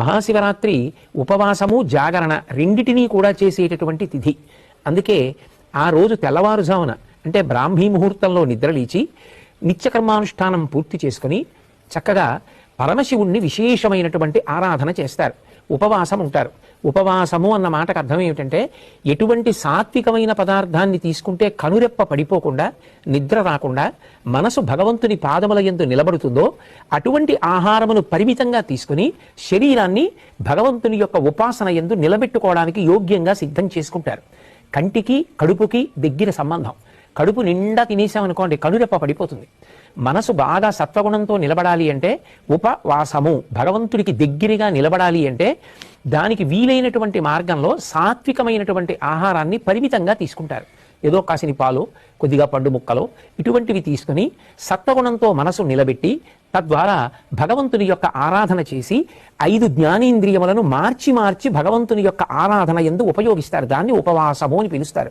మహాశివరాత్రి ఉపవాసము జాగరణ రెండిటినీ కూడా చేసేటటువంటి తిథి. అందుకే ఆ రోజు తెల్లవారుజామున అంటే బ్రాహ్మీ ముహూర్తంలో నిద్రలేచి నిత్యకర్మానుష్ఠానం పూర్తి చేసుకుని చక్కగా పరమశివుణ్ణి విశేషమైనటువంటి ఆరాధన చేస్తారు, ఉపవాసం ఉంటారు. ఉపవాసము అన్న మాటకు అర్థం ఏమిటంటే ఎటువంటి సాత్వికమైన పదార్థాన్ని తీసుకుంటే కనురెప్ప పడిపోకుండా నిద్ర రాకుండా మనసు భగవంతుని పాదముల యందు నిలబడుతుందో అటువంటి ఆహారమును పరిమితంగా తీసుకుని శరీరాన్ని భగవంతుని యొక్క ఉపాసన యందు నిలబెట్టుకోవడానికి యోగ్యంగా సిద్ధం చేసుకుంటారు. కంటికి కడుపుకి దగ్గర సంబంధం. కడుపు నిండా తినేసామనుకోండి కనురెప్ప పడిపోతుంది. మనసు బాగా సత్వగుణంతో నిలబడాలి అంటే ఉపవాసము, భగవంతుడికి దగ్గరగా నిలబడాలి అంటే దానికి వీలైనటువంటి మార్గంలో సాత్వికమైనటువంటి ఆహారాన్ని పరిమితంగా తీసుకుంటారు. ఏదో కాసిని పాలు, కొద్దిగా పండు ముక్కలు ఇటువంటివి తీసుకుని సత్వగుణంతో మనసు నిలబెట్టి తద్వారా భగవంతుని యొక్క ఆరాధన చేసి 5 జ్ఞానేంద్రియములను మార్చి మార్చి భగవంతుని యొక్క ఆరాధన యందు ఉపయోగిస్తారు. దాన్ని ఉపవాసము అని పిలుస్తారు.